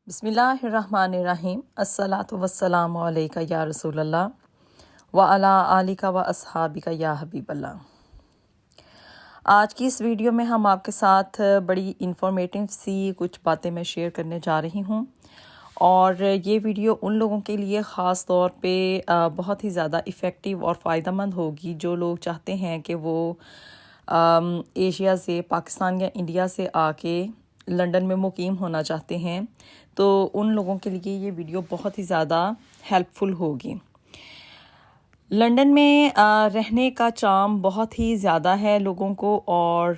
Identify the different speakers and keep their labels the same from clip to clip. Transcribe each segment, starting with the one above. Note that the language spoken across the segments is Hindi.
Speaker 1: बिस्मिल्लाहिर्रहमानिर्रहीम अस्सलातु वस्सलामु अलैका या रसूलल्लाह व अला आलिका व अस्हाबिका या हबीबल्लाह। आज की इस वीडियो में हम आपके साथ बड़ी इन्फॉर्मेटिव सी कुछ बातें मैं शेयर करने जा रही हूँ और ये वीडियो उन लोगों के लिए ख़ास तौर पे बहुत ही ज़्यादा इफ़ेक्टिव और फ़ायदेमंद होगी जो लोग चाहते हैं कि वो एशिया से, पाकिस्तान या इंडिया से आके लंदन में मुकीम होना चाहते हैं, तो उन लोगों के लिए ये वीडियो बहुत ही ज़्यादा हेल्पफुल होगी। लंदन में रहने का चार्म बहुत ही ज़्यादा है लोगों को और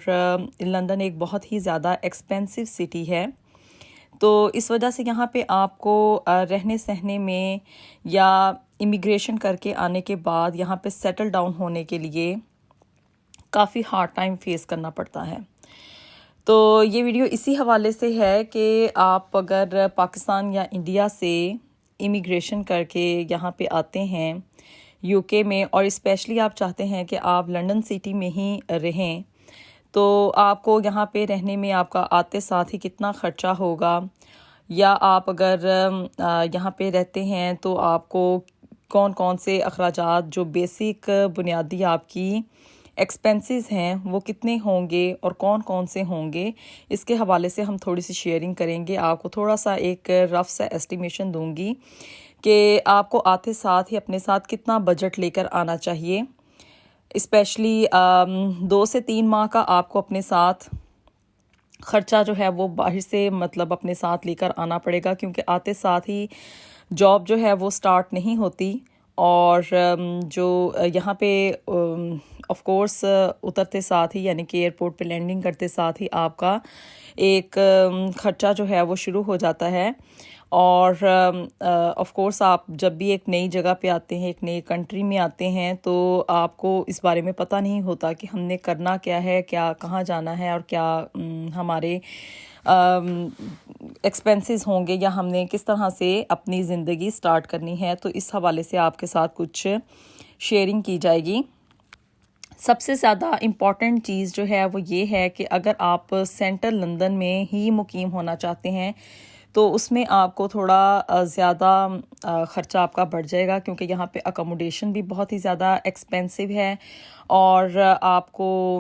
Speaker 1: लंदन एक बहुत ही ज़्यादा एक्सपेंसिव सिटी है, तो इस वजह से यहाँ पे आपको रहने सहने में या इमिग्रेशन करके आने के बाद यहाँ पे सेटल डाउन होने के लिए काफ़ी हार्ड टाइम फेस करना पड़ता है। तो ये वीडियो इसी हवाले से है कि आप अगर पाकिस्तान या इंडिया से इमिग्रेशन करके यहाँ पे आते हैं यूके में और स्पेशली आप चाहते हैं कि आप लंदन सिटी में ही रहें, तो आपको यहाँ पे रहने में आपका आते साथ ही कितना ख़र्चा होगा, या आप अगर यहाँ पे रहते हैं तो आपको कौन कौन से अखराजात जो बेसिक बुनियादी आपकी एक्सपेंसेस हैं वो कितने होंगे और कौन कौन से होंगे, इसके हवाले से हम थोड़ी सी शेयरिंग करेंगे। आपको थोड़ा सा एक रफ सा एस्टिमेशन दूंगी कि आपको आते साथ ही अपने साथ कितना बजट लेकर आना चाहिए। स्पेशली 2 से 3 माह का आपको अपने साथ ख़र्चा जो है वो बाहर से मतलब अपने साथ लेकर आना पड़ेगा, क्योंकि आते साथ ही जॉब जो है वो स्टार्ट नहीं होती और जो यहाँ पे ऑफ कोर्स उतरते साथ ही यानी कि एयरपोर्ट पे लैंडिंग करते साथ ही आपका एक ख़र्चा जो है वो शुरू हो जाता है। और ऑफ कोर्स आप जब भी एक नई जगह पे आते हैं, एक नई कंट्री में आते हैं, तो आपको इस बारे में पता नहीं होता कि हमने करना क्या है, क्या कहाँ जाना है और क्या हमारे एक्सपेंसेस होंगे या हमने किस तरह से अपनी ज़िंदगी स्टार्ट करनी है। तो इस हवाले से आपके साथ कुछ शेयरिंग की जाएगी। सबसे ज़्यादा इम्पॉर्टेंट चीज़ जो है वो ये है कि अगर आप सेंट्रल लंदन में ही मुकीम होना चाहते हैं तो उसमें आपको थोड़ा ज़्यादा ख़र्चा आपका बढ़ जाएगा, क्योंकि यहाँ पे अकोमोडेशन भी बहुत ही ज़्यादा एक्सपेंसिव है और आपको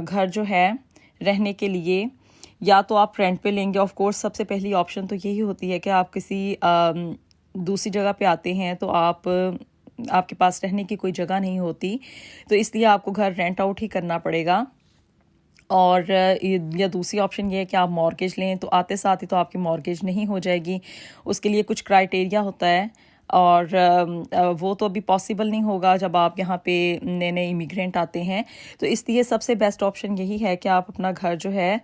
Speaker 1: घर जो है रहने के लिए या तो आप रेंट पे लेंगे। ऑफ कोर्स सबसे पहली ऑप्शन तो यही होती है कि आप किसी दूसरी जगह पे आते हैं तो आपके पास रहने की कोई जगह नहीं होती, तो इसलिए आपको घर रेंट आउट ही करना पड़ेगा। और या दूसरी ऑप्शन ये है कि आप मॉर्गेज लें, तो आते साथ ही तो आपकी मॉर्गेज नहीं हो जाएगी, उसके लिए कुछ क्राइटेरिया होता है और वो तो अभी पॉसिबल नहीं होगा जब आप यहाँ पे नए नए इमिग्रेंट आते हैं। तो इसलिए सबसे बेस्ट ऑप्शन यही है कि आप अपना घर जो है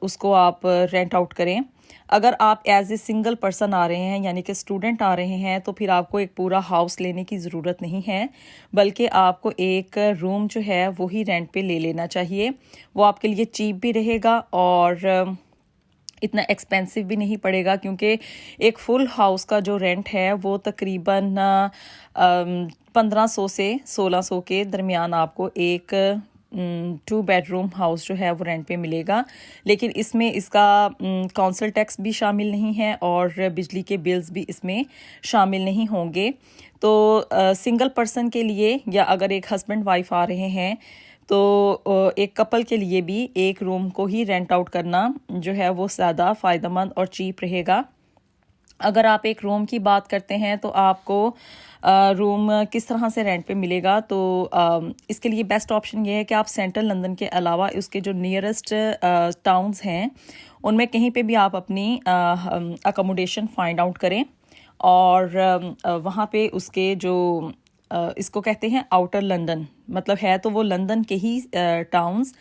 Speaker 1: उसको आप रेंट आउट करें। अगर आप एज ए सिंगल पर्सन आ रहे हैं यानी कि स्टूडेंट आ रहे हैं तो फिर आपको एक पूरा हाउस लेने की ज़रूरत नहीं है, बल्कि आपको एक रूम जो है वो ही रेंट पे ले लेना चाहिए। वो आपके लिए चीप भी रहेगा और इतना एक्सपेंसिव भी नहीं पड़ेगा, क्योंकि एक फुल हाउस का जो रेंट है वो तकरीबन 1500 से 1600 के दरमियान आपको एक 2 बेडरूम हाउस जो है वो रेंट पे मिलेगा। लेकिन इसमें इसका काउंसिल टैक्स भी शामिल नहीं है और बिजली के बिल्स भी इसमें शामिल नहीं होंगे। तो सिंगल पर्सन के लिए या अगर एक हस्बैंड वाइफ आ रहे हैं तो एक कपल के लिए भी एक रूम को ही रेंट आउट करना जो है वो ज़्यादा फ़ायदेमंद और चीप रहेगा। अगर आप एक रूम की बात करते हैं तो आपको रूम किस तरह से रेंट पे मिलेगा, तो इसके लिए बेस्ट ऑप्शन ये है कि आप सेंट्रल लंदन के अलावा उसके जो नियरेस्ट टाउन्स हैं उनमें कहीं पे भी आप अपनी अकोमोडेशन फाइंड आउट करें और वहाँ पे उसके जो इसको कहते हैं आउटर लंदन, मतलब है तो वो लंदन के ही टाउन्स,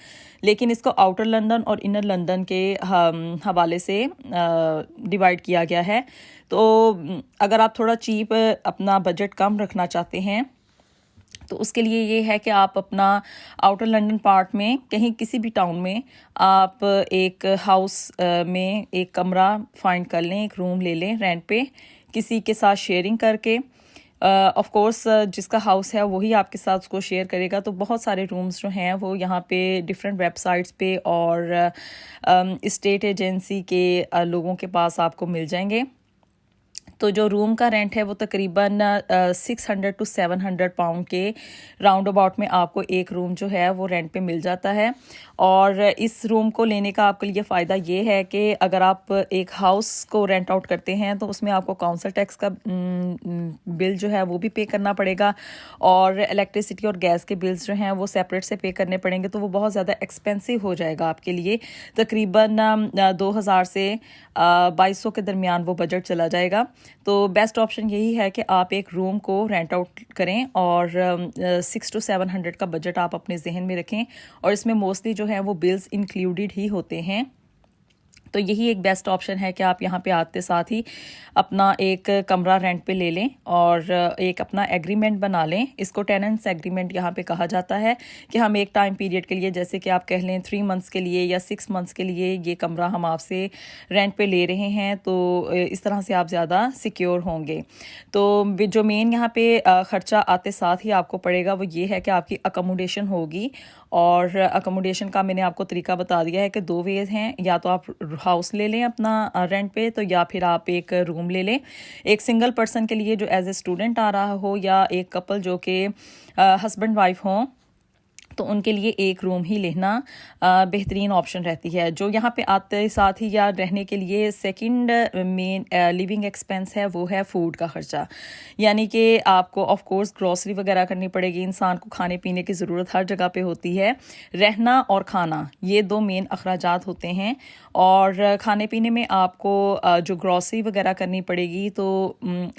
Speaker 1: लेकिन इसको आउटर लंदन और इनर लंदन के हवाले से डिवाइड किया गया है। तो अगर आप थोड़ा चीप अपना बजट कम रखना चाहते हैं तो उसके लिए ये है कि आप अपना आउटर लंदन पार्ट में कहीं किसी भी टाउन में आप एक हाउस में एक कमरा फाइंड कर लें, एक रूम ले लें रेंट पे किसी के साथ शेयरिंग करके। ऑफ कोर्स जिसका हाउस है वही आपके साथ उसको शेयर करेगा। तो बहुत सारे रूम्स जो हैं वो यहाँ पे डिफरेंट वेबसाइट्स पे और स्टेट एजेंसी के लोगों के पास आपको मिल जाएंगे। तो जो रूम का रेंट है वो तकरीबन 600 to 700 पाउंड के राउंड अबाउट में आपको एक रूम जो है वो रेंट पे मिल जाता है। और इस रूम को लेने का आपके लिए फ़ायदा ये है कि अगर आप एक हाउस को रेंट आउट करते हैं तो उसमें आपको काउंसिल टैक्स का बिल जो है वो भी पे करना पड़ेगा, और इलेक्ट्रिसिटी और गैस के बिल्स जो हैं वो सेपरेट से पे करने पड़ेंगे। तो वो बहुत ज़्यादा एक्सपेंसिव हो जाएगा आपके लिए। तकरीबन 2000 से 2200 के दरमियान वो बजट चला जाएगा। तो बेस्ट ऑप्शन यही है कि आप एक रूम को रेंट आउट करें और 600 to 700 का बजट आप अपने जहन में रखें, और इसमें मोस्टली जो है वो बिल्स इंक्लूडेड ही होते हैं। तो यही एक बेस्ट ऑप्शन है कि आप यहाँ पे आते साथ ही अपना एक कमरा रेंट पे ले लें और एक अपना एग्रीमेंट बना लें। इसको टेनेंट्स एग्रीमेंट यहाँ पे कहा जाता है कि हम एक टाइम पीरियड के लिए, जैसे कि आप कह लें 3 मंथ्स के लिए या 6 मंथ्स के लिए ये कमरा हम आपसे रेंट पे ले रहे हैं, तो इस तरह से आप ज़्यादा सिक्योर होंगे। तो जो मेन यहाँ पे ख़र्चा आते साथ ही आपको पड़ेगा वो ये है कि आपकी अकोमोडेशन होगी। और अकोमोडेशन का मैंने आपको तरीका बता दिया है कि 2 वेज हैं, या तो आप हाउस ले लें अपना रेंट पे, तो या फिर आप एक रूम ले लें। एक सिंगल पर्सन के लिए जो एज ए स्टूडेंट आ रहा हो, या एक कपल जो कि हस्बैंड वाइफ हों, तो उनके लिए एक रूम ही लेना बेहतरीन ऑप्शन रहती है। जो यहाँ पे आते साथ ही या रहने के लिए सेकंड मेन लिविंग एक्सपेंस है वो है फूड का ख़र्चा। यानी कि आपको ऑफ कोर्स ग्रॉसरी वगैरह करनी पड़ेगी। इंसान को खाने पीने की ज़रूरत हर जगह पे होती है। रहना और खाना ये 2 मेन अखराजात होते हैं, और खाने पीने में आपको जो ग्रॉसरी वगैरह करनी पड़ेगी तो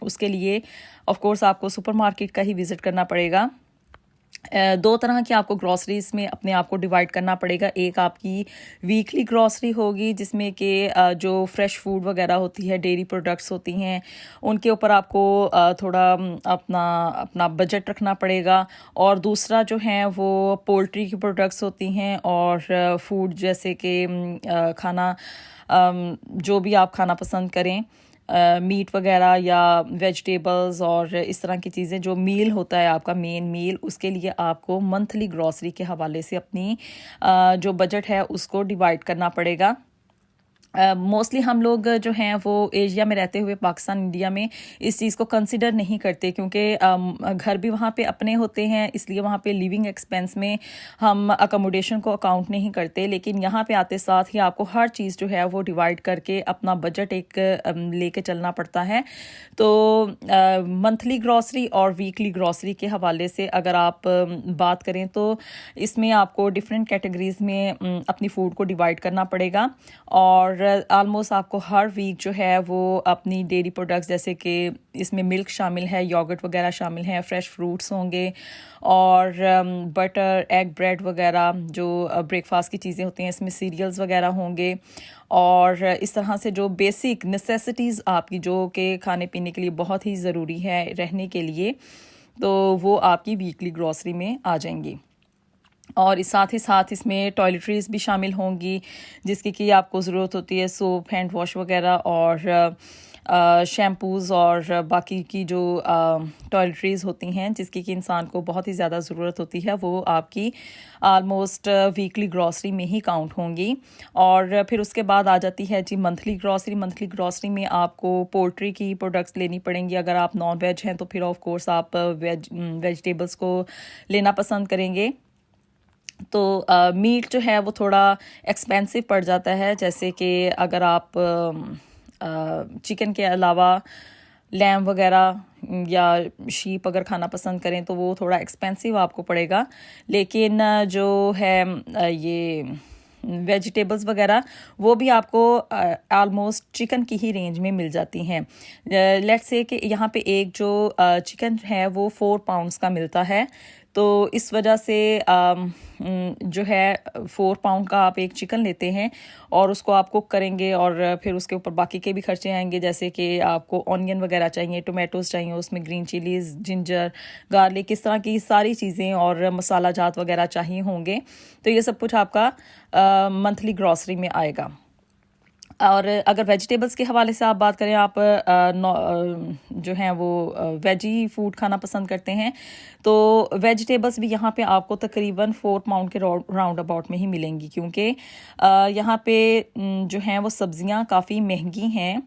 Speaker 1: उसके लिए ऑफ कोर्स आपको सुपरमार्केट का ही विज़िट करना पड़ेगा। 2 तरह की आपको ग्रॉसरीज में अपने आप को डिवाइड करना पड़ेगा। एक आपकी वीकली ग्रॉसरी होगी जिसमें कि जो फ्रेश फूड वगैरह होती है, डेयरी प्रोडक्ट्स होती हैं, उनके ऊपर आपको थोड़ा अपना बजट रखना पड़ेगा। और दूसरा जो है वो पोल्ट्री की प्रोडक्ट्स होती हैं और फूड जैसे कि खाना जो भी आप खाना पसंद करें, मीट वगैरह या वेजिटेबल्स और इस तरह की चीज़ें, जो मील होता है आपका मेन मील, उसके लिए आपको मंथली ग्रॉसरी के हवाले से अपनी जो बजट है उसको डिवाइड करना पड़ेगा। मोस्टली हम लोग जो हैं वो एशिया में रहते हुए पाकिस्तान इंडिया में इस चीज़ को कंसिडर नहीं करते, क्योंकि घर भी वहाँ पे अपने होते हैं, इसलिए वहाँ पे लिविंग एक्सपेंस में हम अकोमोडेशन को अकाउंट नहीं करते। लेकिन यहाँ पे आते साथ ही आपको हर चीज़ जो है वो डिवाइड करके अपना बजट एक लेके चलना पड़ता है। तो मंथली ग्रॉसरी और वीकली ग्रॉसरी के हवाले से अगर आप बात करें तो इसमें आपको डिफरेंट कैटेगरीज में अपनी फ़ूड को डिवाइड करना पड़ेगा। और ऑलमोस्ट आपको हर वीक जो है वो अपनी डेयरी प्रोडक्ट्स, जैसे कि इसमें मिल्क शामिल है, योगर्ट वगैरह शामिल हैं, फ्रेश फ्रूट्स होंगे, और बटर, एग, ब्रेड वगैरह जो ब्रेकफास्ट की चीज़ें होती हैं, इसमें सीरियल्स वगैरह होंगे। और इस तरह से जो बेसिक नेसेसिटीज़ आपकी जो कि खाने पीने के लिए बहुत ही ज़रूरी है रहने के लिए, तो वो आपकी वीकली ग्रॉसरी में आ जाएंगी। और इस साथ ही साथ इसमें टॉयलेटरीज़ भी शामिल होंगी जिसकी कि आपको ज़रूरत होती है, सोप, हैंड वॉश वगैरह और शैम्पूज़ और बाकी की जो टॉयलेटरीज़ होती हैं जिसकी कि इंसान को बहुत ही ज़्यादा ज़रूरत होती है, वो आपकी आलमोस्ट वीकली ग्रॉसरी में ही काउंट होंगी। और फिर उसके बाद आ जाती है जी मंथली ग्रॉसरी। मंथली ग्रॉसरी में आपको पोल्ट्री की प्रोडक्ट्स लेनी पड़ेंगी। अगर आप नॉन वेज हैं तो फिर ऑफ कोर्स आप वेजिटेबल्स को लेना पसंद करेंगे। तो मीट जो है वो थोड़ा एक्सपेंसिव पड़ जाता है, जैसे कि अगर आप चिकन के अलावा लैम वगैरह या शीप अगर खाना पसंद करें तो वो थोड़ा एक्सपेंसिव आपको पड़ेगा। लेकिन जो है ये वेजिटेबल्स वगैरह वो भी आपको आलमोस्ट चिकन की ही रेंज में मिल जाती हैं। लेट्स से कि यहाँ पे एक जो चिकन है वो 4 पाउंड्स का मिलता है, तो इस वजह से जो है 4 पाउंड का आप एक चिकन लेते हैं और उसको आप कुक करेंगे, और फिर उसके ऊपर बाकी के भी खर्चे आएंगे, जैसे कि आपको ऑनियन वगैरह चाहिए, टोमेटोज़ चाहिए, उसमें ग्रीन चिलीज़, जिंजर, गार्लिक, इस तरह की सारी चीज़ें और मसाला जात वगैरह चाहिए होंगे। तो ये सब कुछ आपका मंथली ग्रॉसरी में आएगा। और अगर वेजिटेबल्स के हवाले से आप बात करें, आप जो हैं वो वेजी फूड खाना पसंद करते हैं, तो वेजिटेबल्स भी यहाँ पे आपको तकरीबन 4 पाउंड के राउंड अबाउट में ही मिलेंगी, क्योंकि यहाँ पे जो हैं वो सब्ज़ियाँ काफ़ी महंगी हैं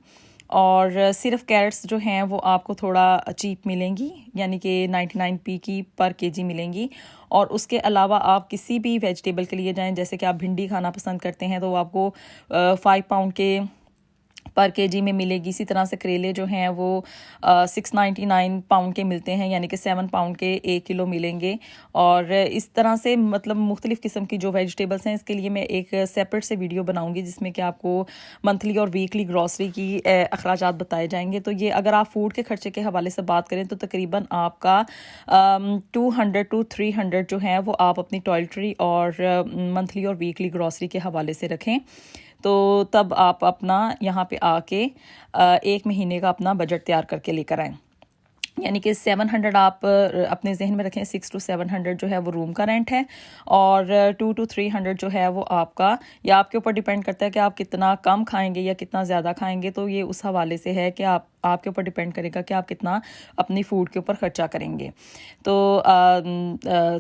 Speaker 1: और सिर्फ कैरेट्स जो हैं वो आपको थोड़ा चीप मिलेंगी, यानी कि 99p की पर केजी मिलेंगी। और उसके अलावा आप किसी भी वेजिटेबल के लिए जाएं, जैसे कि आप भिंडी खाना पसंद करते हैं तो आपको 5 पाउंड के पर केजी में मिलेगी। इसी तरह से करेले जो हैं वो 699 पाउंड के मिलते हैं, यानी कि 7 पाउंड के 1 किलो मिलेंगे। और इस तरह से मतलब मुख्तलिफ़ किस्म की जो वेजिटेबल्स हैं, इसके लिए मैं एक सेपरेट से वीडियो बनाऊंगी जिसमें कि आपको मंथली और वीकली ग्रॉसरी की अखराजात बताए जाएंगे। तो ये अगर आप फूड के खर्चे के हवाले से बात करें तो तकरीबन आपका 200 to 300 जो है वो आप अपनी टॉयलेटरी और मंथली और वीकली ग्रॉसरी के हवाले से रखें, तो तब आप अपना यहाँ पे आके 1 महीने का अपना बजट तैयार करके लेकर आएँ। यानी कि 700 आप अपने जहन में रखें, 6 to 700 जो है वो रूम का रेंट है, और 2 to 300 जो है वो आपका, या आपके ऊपर डिपेंड करता है कि आप कितना कम खाएंगे या कितना ज़्यादा खाएंगे। तो ये उस हवाले से है कि आपके ऊपर डिपेंड करेगा कि आप कितना अपनी फ़ूड के ऊपर ख़र्चा करेंगे। तो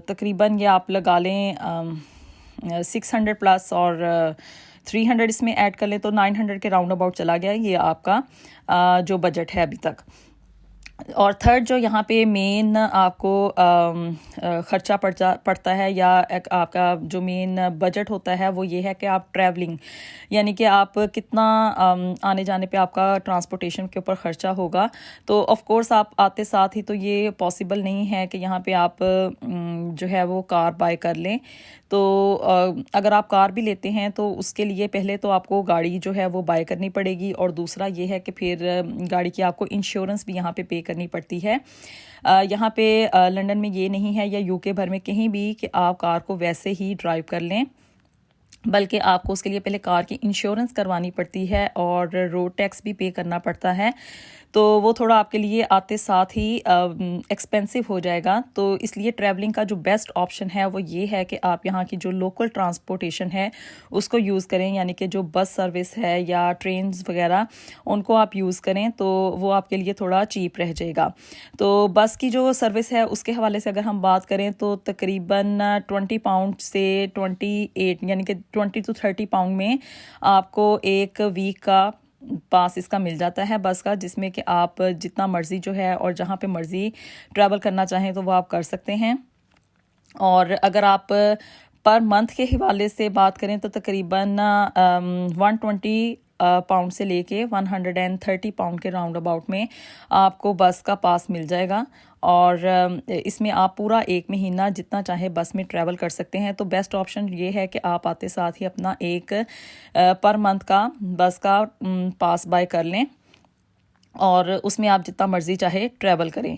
Speaker 1: तकरीबन ये आप लगा लें 600 प्लस और 300 इसमें ऐड कर लें तो 900 के राउंड अबाउट चला गया ये आपका जो बजट है अभी तक। और थर्ड जो यहाँ पे मेन आपको ख़र्चा पड़ता है, या आपका जो मेन बजट होता है वो ये है कि आप ट्रैवलिंग, यानी कि आप कितना आने जाने पे आपका ट्रांसपोर्टेशन के ऊपर ख़र्चा होगा। तो ऑफ़ कोर्स आप आते साथ ही तो ये पॉसिबल नहीं है कि यहाँ पे आप जो है वो कार बाय कर लें। तो अगर आप कार भी लेते हैं तो उसके लिए पहले तो आपको गाड़ी जो है वो बाय करनी पड़ेगी, और दूसरा ये है कि फिर गाड़ी की आपको इंश्योरेंस भी यहाँ पे करनी पड़ती है। यहाँ पे लंदन में ये नहीं है, या यूके भर में कहीं भी, कि आप कार को वैसे ही ड्राइव कर लें, बल्कि आपको उसके लिए पहले कार की इंश्योरेंस करवानी पड़ती है और रोड टैक्स भी पे करना पड़ता है। तो वो थोड़ा आपके लिए आते साथ ही एक्सपेंसिव हो जाएगा। तो इसलिए ट्रैवलिंग का जो बेस्ट ऑप्शन है वो ये है कि आप यहाँ की जो लोकल ट्रांसपोर्टेशन है उसको यूज़ करें, यानी कि जो बस सर्विस है या ट्रेन्स वगैरह उनको आप यूज़ करें, तो वो आपके लिए थोड़ा चीप रह जाएगा। तो बस की जो सर्विस है उसके हवाले से अगर हम बात करें तो तकरीबन 20 पाउंड से 28 यानी कि 20 to 30 पाउंड में आपको एक वीक का पास इसका मिल जाता है बस का, जिसमें कि आप जितना मर्ज़ी जो है और जहाँ पे मर्ज़ी ट्रैवल करना चाहें तो वो आप कर सकते हैं। और अगर आप पर मंथ के हवाले से बात करें तो तकरीबन 120 पाउंड से लेके 130 पाउंड के राउंड अबाउट में आपको बस का पास मिल जाएगा, और इसमें आप पूरा 1 महीना जितना चाहे बस में ट्रैवल कर सकते हैं। तो बेस्ट ऑप्शन ये है कि आप आते साथ ही अपना एक पर मंथ का बस का पास बाय कर लें, और उसमें आप जितना मर्ज़ी चाहे ट्रैवल करें।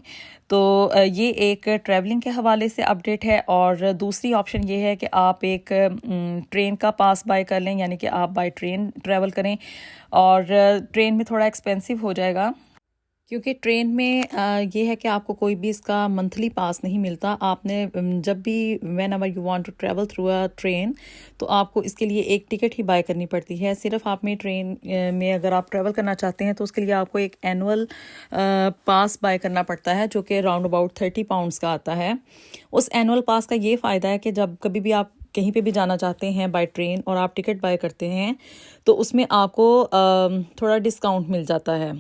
Speaker 1: तो ये एक ट्रैवलिंग के हवाले से अपडेट है। और दूसरी ऑप्शन ये है कि आप एक ट्रेन का पास बाय कर लें, यानी कि आप बाय ट्रेन ट्रैवल करें, और ट्रेन में थोड़ा एक्सपेंसिव हो जाएगा, क्योंकि ट्रेन में ये है कि आपको कोई भी इसका मंथली पास नहीं मिलता। आपने जब भी whenever you want to travel through a train, तो आपको इसके लिए एक टिकट ही बाय करनी पड़ती है। सिर्फ आप में ट्रेन में अगर आप ट्रैवल करना चाहते हैं तो उसके लिए आपको एक एनुअल पास बाय करना पड़ता है, जो कि राउंड अबाउट 30 पाउंड्स का आता है। उस एनुअल पास का ये फ़ायदा है कि जब कभी भी आप कहीं पे भी जाना चाहते हैं बाय ट्रेन और आप टिकट बाय करते हैं तो उसमें आपको थोड़ा डिस्काउंट मिल जाता है।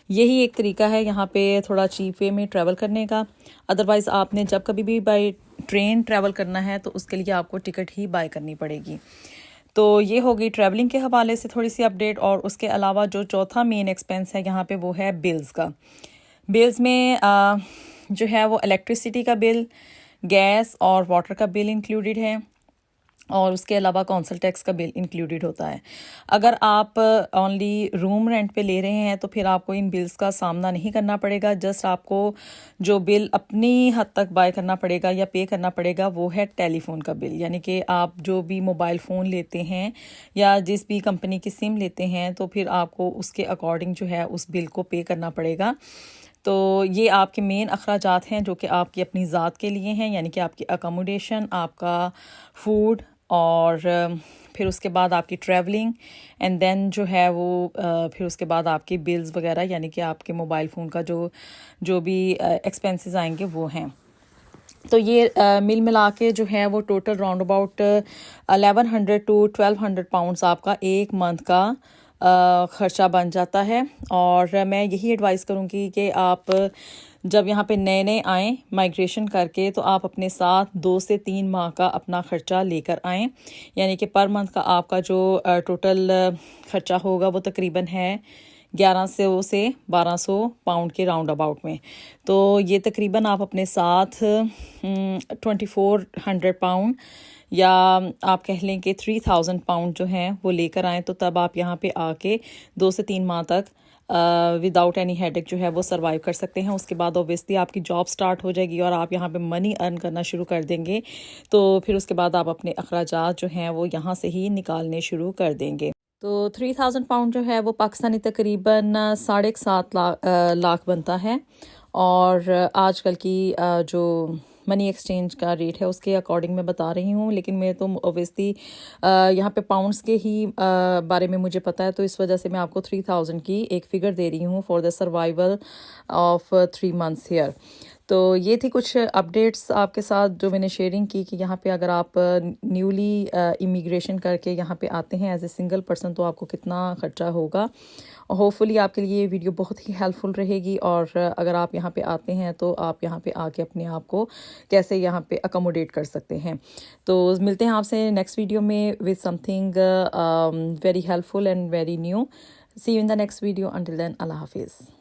Speaker 1: यही एक तरीका है यहाँ पे थोड़ा चीप वे में ट्रैवल करने का। अदरवाइज़ आपने जब कभी भी बाय ट्रेन ट्रैवल करना है तो उसके लिए आपको टिकट ही बाय करनी पड़ेगी। तो ये हो गई ट्रैवलिंग के हवाले से थोड़ी सी अपडेट। और उसके अलावा जो चौथा मेन एक्सपेंस है यहाँ पे वो है बिल्स का। बिल्स में जो है वो इलेक्ट्रिसिटी का बिल, गैस और वाटर का बिल इंक्लूडेड है, और उसके अलावा काउंसिल टैक्स का बिल इंक्लूडेड होता है। अगर आप ओनली रूम रेंट पे ले रहे हैं तो फिर आपको इन बिल्स का सामना नहीं करना पड़ेगा। जस्ट आपको जो बिल अपनी हद तक बाय करना पड़ेगा या पे करना पड़ेगा वो है टेलीफोन का बिल, यानी कि आप जो भी मोबाइल फ़ोन लेते हैं या जिस भी कंपनी की सिम लेते हैं तो फिर आपको उसके अकॉर्डिंग जो है उस बिल को पे करना पड़ेगा। तो ये आपके मेन अखराजात हैं जो कि आपकी अपनी ज़ात के लिए हैं, यानी कि आपकी अकोमोडेशन, आपका फूड, और फिर उसके बाद आपकी ट्रैवलिंग एंड देन जो है वो फिर उसके बाद आपकी बिल्स वगैरह, यानी कि आपके मोबाइल फ़ोन का जो भी एक्सपेंसेस आएंगे वो हैं। तो ये मिल मिला के जो है वो total round about 1100 to 1200 pounds आपका एक मंथ का ख़र्चा बन जाता है। और मैं यही एडवाइस करूँगी कि आप जब यहाँ पे नए नए आएँ माइग्रेशन करके, तो आप अपने साथ 2 से 3 माह का अपना ख़र्चा लेकर आएँ, यानी कि पर मंथ का आपका जो टोटल ख़र्चा होगा वो तकरीबन है 1100 से 1200 पाउंड के राउंड अबाउट में। तो ये तकरीबन आप अपने साथ 2400 पाउंड या आप कह लें कि 3000 पाउंड जो हैं वो लेकर आएँ, तो तब आप यहाँ पे आके 2 से 3 माह तक विदाउट एनी हेडेक जो है वो सर्वाइव कर सकते हैं। उसके बाद ऑब्वियसली आपकी जॉब स्टार्ट हो जाएगी और आप यहाँ पे मनी अर्न करना शुरू कर देंगे, तो फिर उसके बाद आप अपने अखराजात जो हैं वो यहाँ से ही निकालने शुरू कर देंगे। तो 3000 पाउंड जो है वो पाकिस्तानी तकरीबन 7.5 लाख बनता है। और आजकल की जो मनी एक्सचेंज का रेट है उसके अकॉर्डिंग मैं बता रही हूँ, लेकिन मैं तो ऑब्वियसली यहाँ पे पाउंड्स के ही बारे में मुझे पता है, तो इस वजह से मैं आपको 3000 की एक फ़िगर दे रही हूँ for the survival of 3 months here. तो ये थी कुछ अपडेट्स आपके साथ जो मैंने शेयरिंग की कि यहाँ पे अगर आप न्यूली इमिग्रेशन करके यहाँ पे आते हैं एज ए सिंगल पर्सन, तो आपको कितना ख़र्चा होगा। होपफुली आपके लिए ये वीडियो बहुत ही हेल्पफुल रहेगी, और अगर आप यहाँ पे आते हैं तो आप यहाँ पे आके अपने आप को कैसे यहाँ पे अकोमोडेट कर सकते हैं। तो मिलते हैं आपसे नेक्स्ट वीडियो में with something very helpful and very new. See you in the next video. Until then, अल्लाह हाफिज़।